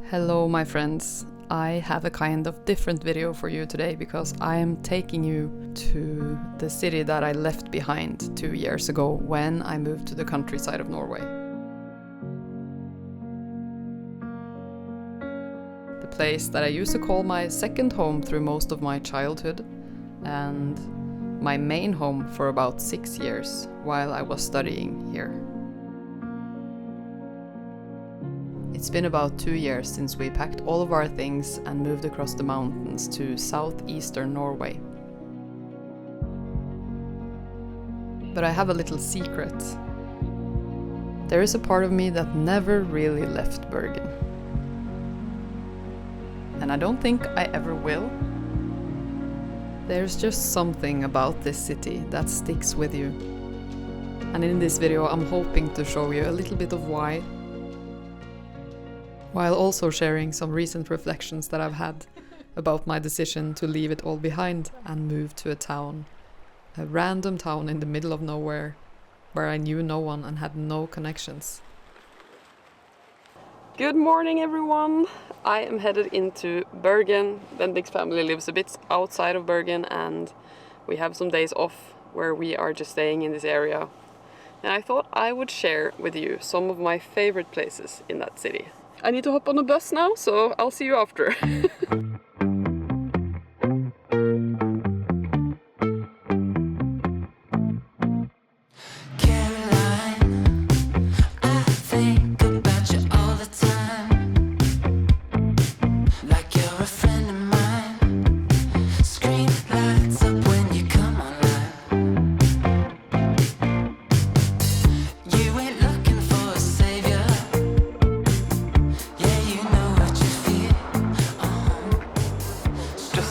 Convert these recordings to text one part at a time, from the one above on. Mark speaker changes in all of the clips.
Speaker 1: Hello my friends, I have a kind of different video for you today because I am taking you to the city that I left behind 2 years ago when I moved to the countryside of Norway. The place that I used to call my second home through most of my childhood and my main home for about 6 years while I was studying here. It's been about 2 years since we packed all of our things and moved across the mountains to southeastern Norway. But I have a little secret. There is a part of me that never really left Bergen. And I don't think I ever will. There's just something about this city that sticks with you. And in this video I'm hoping to show you a little bit of why, while also sharing some recent reflections that I've had about my decision to leave it all behind and move to a random town in the middle of nowhere, where I knew no one and had no connections.
Speaker 2: Good morning everyone! I am headed into Bergen. Bendik's family lives a bit outside of Bergen and we have some days off where we are just staying in this area. And I thought I would share with you some of my favorite places in that city. I need to hop on a bus now, so I'll see you after.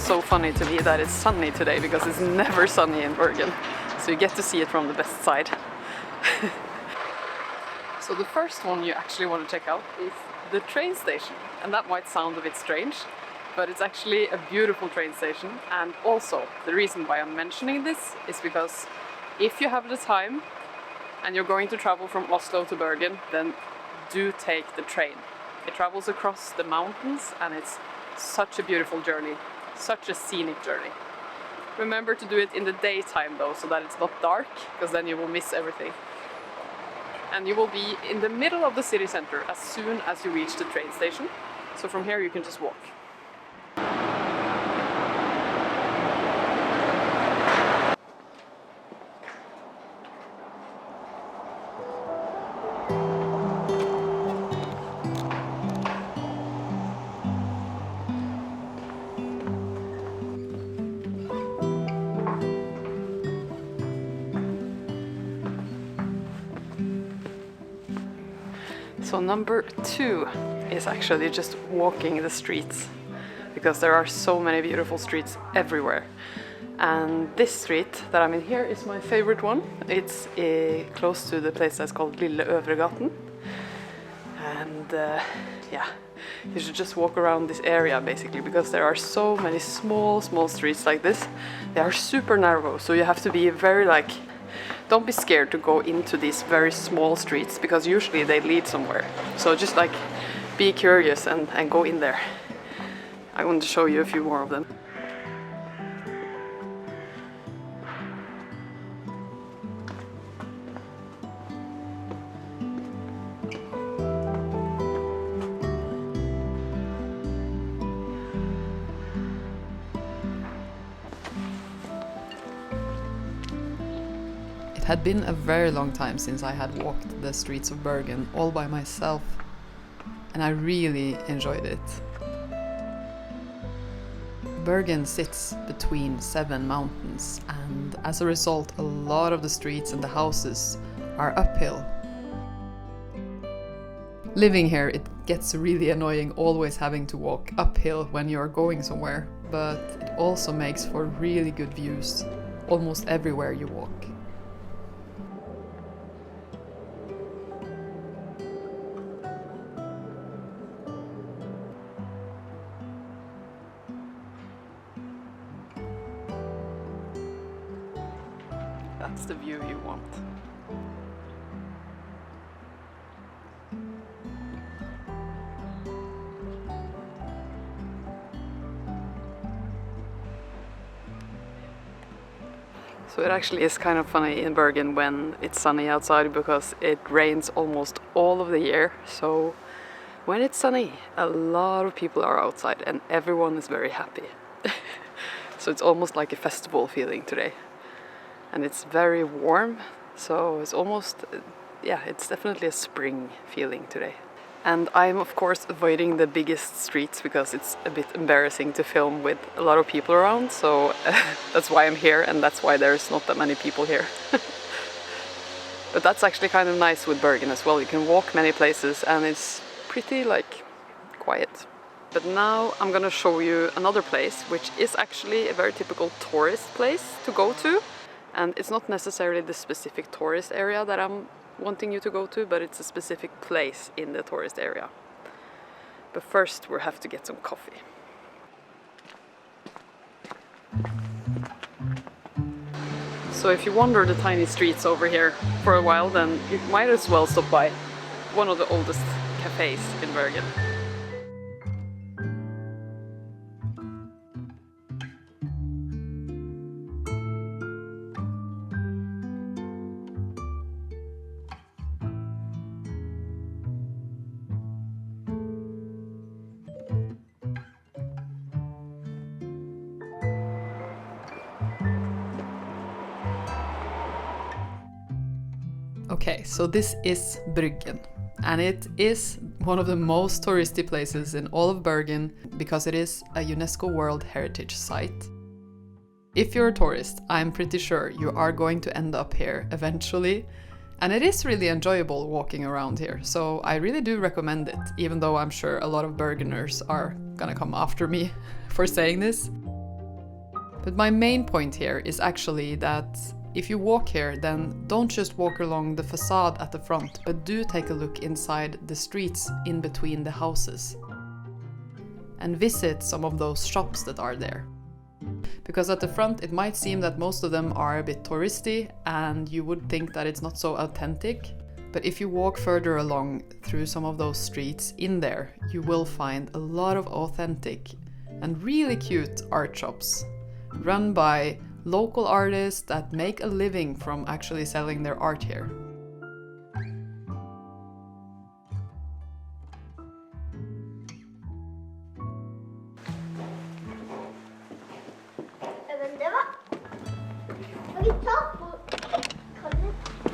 Speaker 2: So funny to me that it's sunny today because it's never sunny in Bergen, so you get to see it from the best side. So the first one you actually want to check out is the train station, and that might sound a bit strange, but it's actually a beautiful train station. And also the reason why I'm mentioning this is because if you have the time and you're going to travel from Oslo to Bergen, then do take the train. It travels across the mountains and it's such a beautiful journey. Such a scenic journey. Remember to do it in the daytime though, so that it's not dark, because then you will miss everything. And you will be in the middle of the city center as soon as you reach the train station. So from here you can just walk. So number 2 is actually just walking the streets, because there are so many beautiful streets everywhere. And this street that I'm in here is my favorite one. It's close to the place that's called Lille Øvregaten. And yeah, you should just walk around this area basically, because there are so many small streets like this. They are super narrow, so you have to be very don't be scared to go into these very small streets, because usually they lead somewhere. So just be curious and go in there. I want to show you a few more of them.
Speaker 1: It had been a very long time since I had walked the streets of Bergen all by myself, and I really enjoyed it. Bergen sits between 7 mountains, and as a result a lot of the streets and the houses are uphill. Living here, it gets really annoying always having to walk uphill when you're going somewhere, but it also makes for really good views almost everywhere you walk.
Speaker 2: That's the view you want. So it actually is kind of funny in Bergen when it's sunny outside because it rains almost all of the year. So when it's sunny, a lot of people are outside and everyone is very happy. So it's almost like a festival feeling today. And it's very warm, so it's almost, yeah, it's definitely a spring feeling today. And I'm of course avoiding the biggest streets because it's a bit embarrassing to film with a lot of people around, so that's why I'm here and that's why there's not that many people here. But that's actually kind of nice with Bergen as well. You can walk many places and it's pretty like quiet. But now I'm gonna show you another place which is actually a very typical tourist place to go to. And it's not necessarily the specific tourist area that I'm wanting you to go to, but it's a specific place in the tourist area. But first we have to get some coffee. So if you wander the tiny streets over here for a while, then you might as well stop by one of the oldest cafes in Bergen.
Speaker 1: Okay, so this is Bryggen, and it is one of the most touristy places in all of Bergen because it is a UNESCO World Heritage Site. If you're a tourist, I'm pretty sure you are going to end up here eventually, and it is really enjoyable walking around here, so I really do recommend it, even though I'm sure a lot of Bergeners are gonna come after me for saying this. But my main point here is actually that if you walk here, then don't just walk along the facade at the front, but do take a look inside the streets in between the houses and visit some of those shops that are there. Because at the front it might seem that most of them are a bit touristy and you would think that it's not so authentic, but if you walk further along through some of those streets in there, you will find a lot of authentic and really cute art shops run by local artists that make a living from actually selling their art here.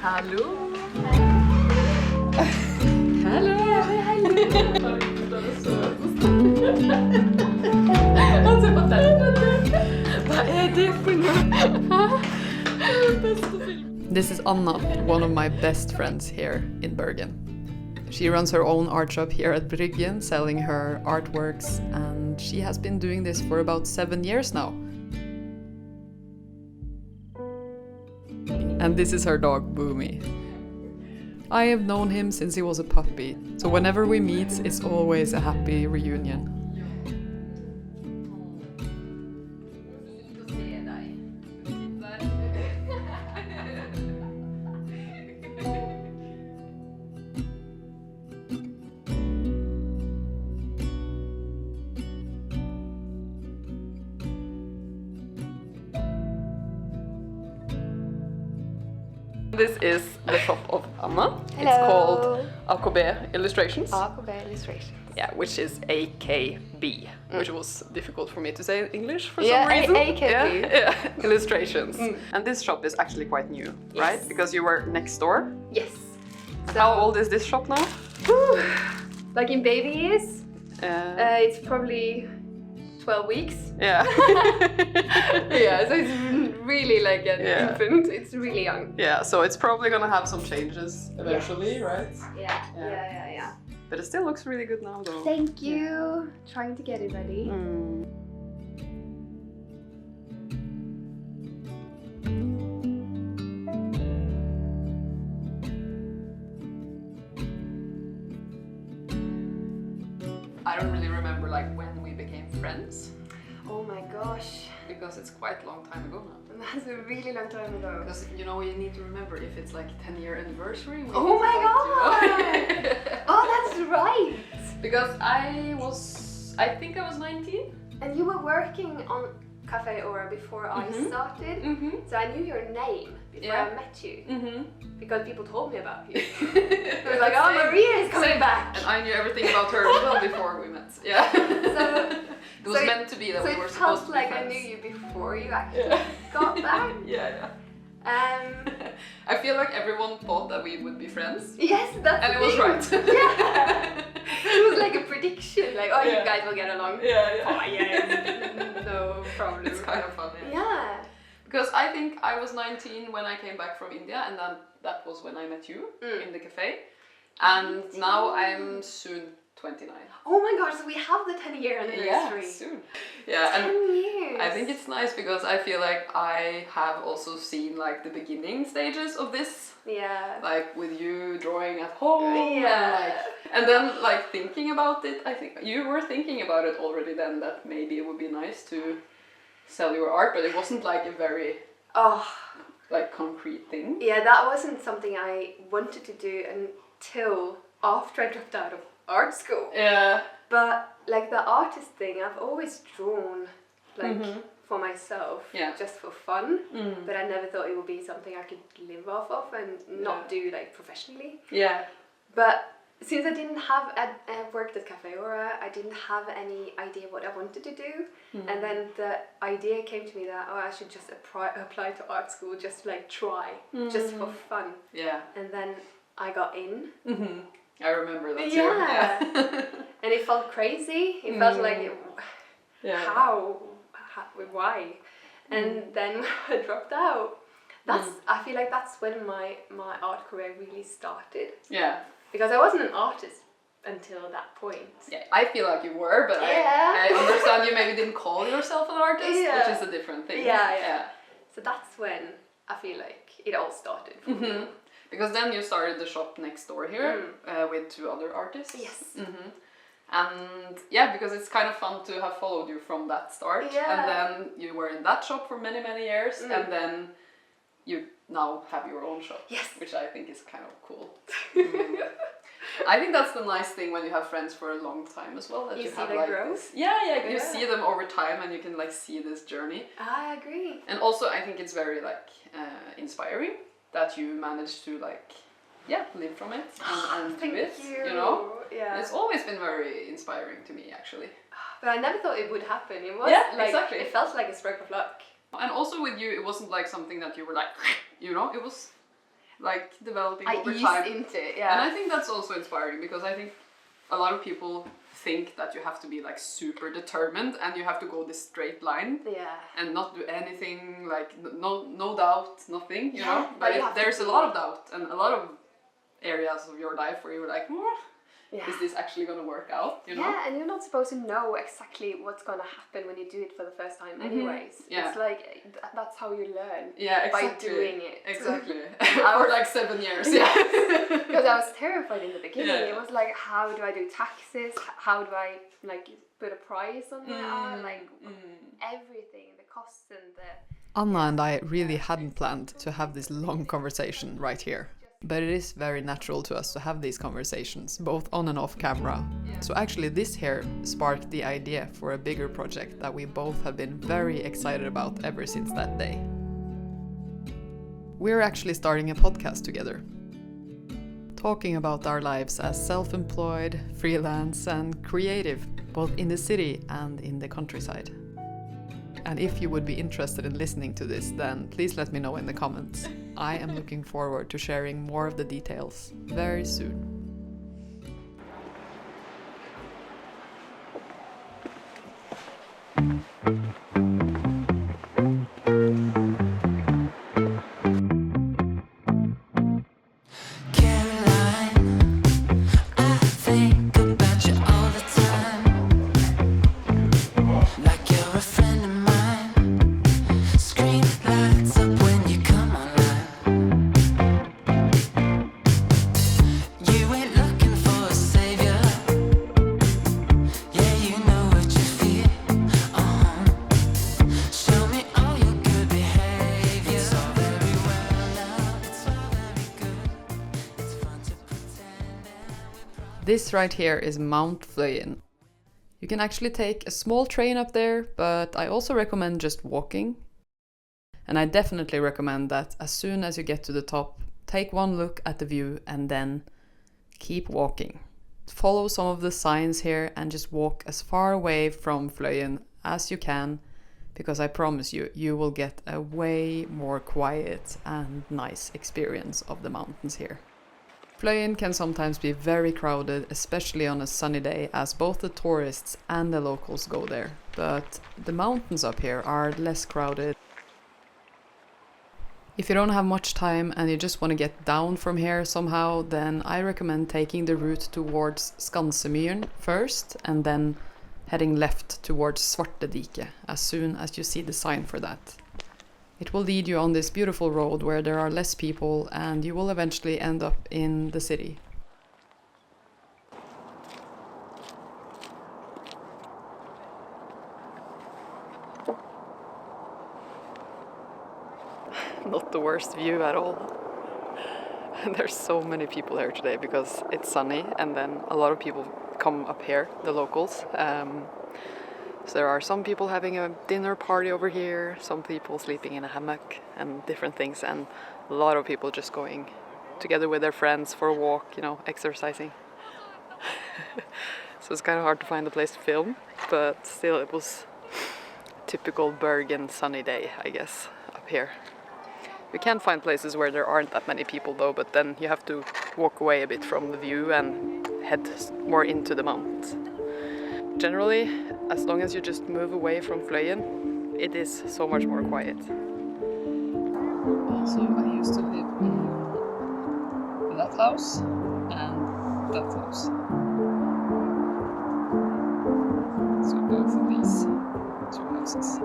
Speaker 2: Hallo!
Speaker 1: Hallo! This is Anna, one of my best friends here in Bergen. She runs her own art shop here at Bryggen, selling her artworks, and she has been doing this for about 7 years now. And this is her dog, Boomy. I have known him since he was a puppy, so whenever we meet, it's always a happy reunion.
Speaker 2: This is the shop of Anna.
Speaker 3: Hello.
Speaker 2: It's called AKB Illustrations.
Speaker 3: AKB Illustrations.
Speaker 2: Yeah, which is AKB, which was difficult for me to say in English for
Speaker 3: Yeah,
Speaker 2: some reason.
Speaker 3: AKB.
Speaker 2: Yeah. Illustrations. And this shop is actually quite new, right?
Speaker 3: Yes.
Speaker 2: Because you were next door.
Speaker 3: Yes.
Speaker 2: How old is this shop now?
Speaker 3: Like in baby years, it's probably 12 weeks.
Speaker 2: Yeah.
Speaker 3: Yeah, so it's really like an infant. It's really young.
Speaker 2: Yeah, so it's probably gonna have some changes eventually, right?
Speaker 3: Yeah.
Speaker 2: But it still looks really good now though.
Speaker 3: Thank you. Trying to get it ready.
Speaker 2: I don't really remember like when we became friends,
Speaker 3: Oh my gosh.
Speaker 2: because it's quite a long time ago now.
Speaker 3: That's a really long time ago.
Speaker 2: Because you know, you need to remember if it's like 10-year anniversary. we
Speaker 3: Oh
Speaker 2: need to
Speaker 3: my
Speaker 2: like, you know.
Speaker 3: Oh, that's right.
Speaker 2: Because I think I was 19.
Speaker 3: And you were working on Cafe Aura before I started, so I knew your name before I met you, because people told me about you. It was like, oh, Maria is coming back.
Speaker 2: And I knew everything about her as well before we met. Yeah.
Speaker 3: So
Speaker 2: it was meant to be that we were supposed to be friends.
Speaker 3: So it felt like I knew you before you actually got back.
Speaker 2: Yeah. I feel like everyone thought that we would be friends.
Speaker 3: Yes, that's
Speaker 2: and
Speaker 3: the
Speaker 2: it was
Speaker 3: thing.
Speaker 2: right.
Speaker 3: Yeah. It was like a prediction, like, oh, you guys will get along.
Speaker 2: Yeah.
Speaker 3: Oh, yeah. No problem.
Speaker 2: It's kind of fun.
Speaker 3: Yeah.
Speaker 2: Because I think I was 19 when I came back from India, and then that was when I met you in the cafe. And now I'm soon 29.
Speaker 3: Oh my gosh, so we have the 10-year anniversary.
Speaker 2: Yeah, soon. Yeah,
Speaker 3: 10 years.
Speaker 2: I think it's nice because I feel like I have also seen like the beginning stages of this.
Speaker 3: Yeah.
Speaker 2: Like with you drawing at home.
Speaker 3: Yeah.
Speaker 2: And then like thinking about it, I think you were thinking about it already then, that maybe it would be nice to sell your art, but it wasn't like a very like concrete thing.
Speaker 3: Yeah, that wasn't something I wanted to do until after I dropped out of art school.
Speaker 2: Yeah.
Speaker 3: But like the artist thing, I've always drawn like for myself, just for fun. But I never thought it would be something I could live off of and not do like professionally.
Speaker 2: Yeah.
Speaker 3: But since I didn't have worked at Cafe Aura, I didn't have any idea what I wanted to do. And then the idea came to me that I should just apply to art school, just to like try, just for fun.
Speaker 2: Yeah.
Speaker 3: And then I got in.
Speaker 2: I remember that too.
Speaker 3: Yeah. And it felt crazy. It felt like, how, why? And then when I dropped out, I feel like that's when my art career really started.
Speaker 2: Yeah.
Speaker 3: Because I wasn't an artist until that point.
Speaker 2: Yeah, I feel like you were, but I understand you maybe didn't call yourself an artist, which is a different thing.
Speaker 3: Yeah. So that's when I feel like it all started for me.
Speaker 2: Because then you started the shop next door here with 2 other artists.
Speaker 3: Yes.
Speaker 2: And yeah, because it's kind of fun to have followed you from that start.
Speaker 3: Yeah.
Speaker 2: And then you were in that shop for many, many years. And then you now have your own shop.
Speaker 3: Yes.
Speaker 2: Which I think is kind of cool. I think that's the nice thing when you have friends for a long time as well. That you have
Speaker 3: see
Speaker 2: like
Speaker 3: them grow?
Speaker 2: this. Yeah, you see them over time and you can like see this journey.
Speaker 3: I agree.
Speaker 2: And also I think it's very like inspiring that you managed to like live from it and do it. You know?
Speaker 3: Yeah.
Speaker 2: It's always been very inspiring to me actually.
Speaker 3: But I never thought it would happen. It was
Speaker 2: exactly.
Speaker 3: It felt like a stroke of luck.
Speaker 2: And also with you, it wasn't like something that you were like, you know, it was like developing over time.
Speaker 3: I eased into it,
Speaker 2: And I think that's also inspiring because I think a lot of people think that you have to be like super determined and you have to go this straight line and not do anything, like no doubt, nothing, you know. But there's a lot of doubt and a lot of areas of your life where you were like, is this actually going to work out, you know?
Speaker 3: Yeah, and you're not supposed to know exactly what's going to happen when you do it for the first time anyways. Yeah. It's like, that's how you learn.
Speaker 2: Yeah, exactly.
Speaker 3: By doing it.
Speaker 2: Exactly. For like 7 years,
Speaker 3: Because I was terrified in the beginning. It was like, how do I do taxes? How do I like put a price on my art? Like everything, the costs and the...
Speaker 1: Anna and I really hadn't planned to have this long conversation right here. But it is very natural to us to have these conversations, both on and off camera. So actually this here sparked the idea for a bigger project that we both have been very excited about ever since that day. We're actually starting a podcast together, talking about our lives as self-employed, freelance and creative, both in the city and in the countryside. And if you would be interested in listening to this, then please let me know in the comments. I am looking forward to sharing more of the details very soon. This right here is Mount Fløyen. You can actually take a small train up there, but I also recommend just walking. And I definitely recommend that as soon as you get to the top, take one look at the view and then keep walking. Follow some of the signs here and just walk as far away from Fløyen as you can, because I promise you, you will get a way more quiet and nice experience of the mountains here. Fløyen can sometimes be very crowded, especially on a sunny day, as both the tourists and the locals go there. But the mountains up here are less crowded. If you don't have much time and you just want to get down from here somehow, then I recommend taking the route towards Skansemyren first and then heading left towards Svartediket as soon as you see the sign for that. It will lead you on this beautiful road where there are less people and you will eventually end up in the city. Not the worst view at all. There's so many people here today because it's sunny, and then a lot of people come up here, the locals. So there are some people having a dinner party over here, some people sleeping in a hammock and different things, and a lot of people just going together with their friends for a walk, you know, exercising. So it's kind of hard to find a place to film, but still it was typical Bergen sunny day, I guess, up here. You can find places where there aren't that many people though, but then you have to walk away a bit from the view and head more into the mountains. Generally, as long as you just move away from Fløyen, it is so much more quiet. Also, I used to live in that house and that house. So both of these two houses.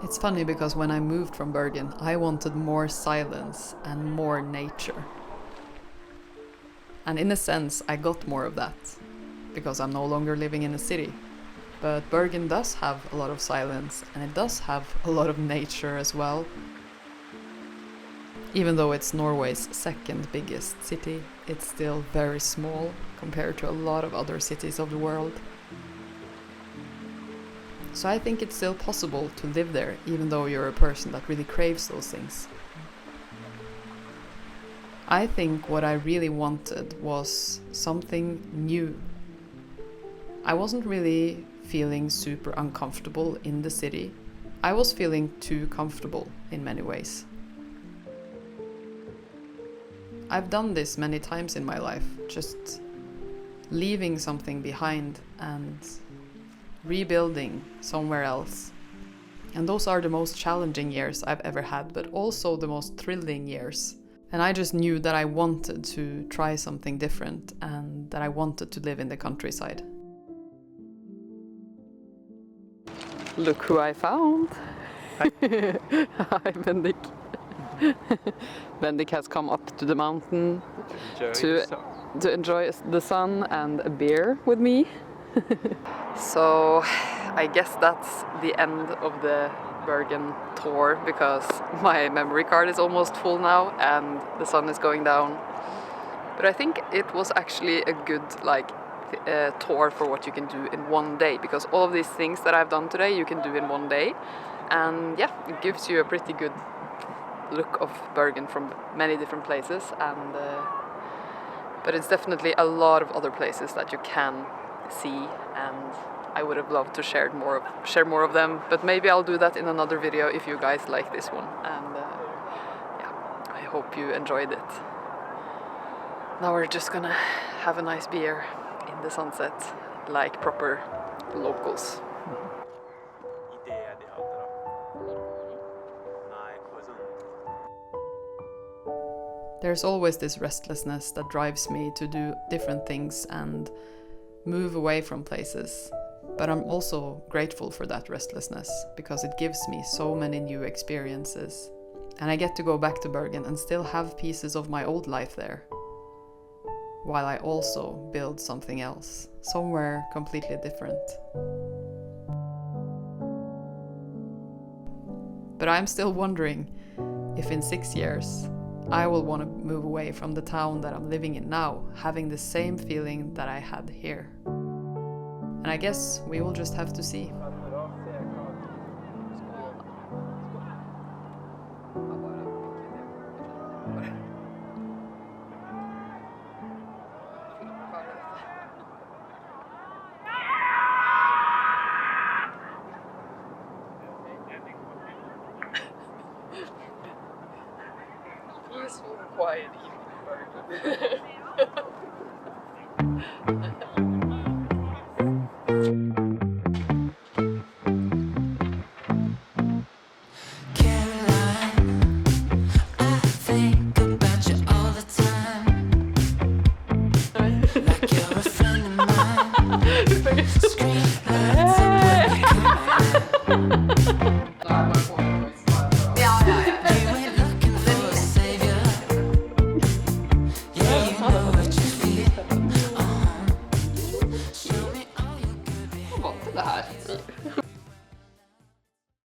Speaker 1: It's funny because when I moved from Bergen, I wanted more silence and more nature. And in a sense, I got more of that, because I'm no longer living in a city. But Bergen does have a lot of silence, and it does have a lot of nature as well. Even though it's Norway's second biggest city, it's still very small compared to a lot of other cities of the world. So I think it's still possible to live there, even though you're a person that really craves those things. I think what I really wanted was something new. I wasn't really feeling super uncomfortable in the city. I was feeling too comfortable in many ways. I've done this many times in my life, just leaving something behind and rebuilding somewhere else. And those are the most challenging years I've ever had, but also the most thrilling years. And I just knew that I wanted to try something different and that I wanted to live in the countryside. Look who I found! Hi, Hi Bendik. Bendik has come up to the mountain to enjoy the sun and a beer with me. So I guess that's the end of the Bergen tour, because my memory card is almost full now and the sun is going down. But I think it was actually a good tour for what you can do in one day, because all of these things that I've done today you can do in one day, and yeah, it gives you a pretty good look of Bergen from many different places, and but it's definitely a lot of other places that you can see, and I would have loved to share more of them, but maybe I'll do that in another video if you guys like this one. And yeah, I hope you enjoyed it. Now we're just gonna have a nice beer in the sunset like proper locals. There's always this restlessness that drives me to do different things and move away from places. But I'm also grateful for that restlessness, because it gives me so many new experiences. And I get to go back to Bergen and still have pieces of my old life there, while I also build something else, somewhere completely different. But I'm still wondering if in 6 years I will want to move away from the town that I'm living in now, having the same feeling that I had here. And I guess we will just have to see.
Speaker 2: Peaceful and quiet evening in Bergen.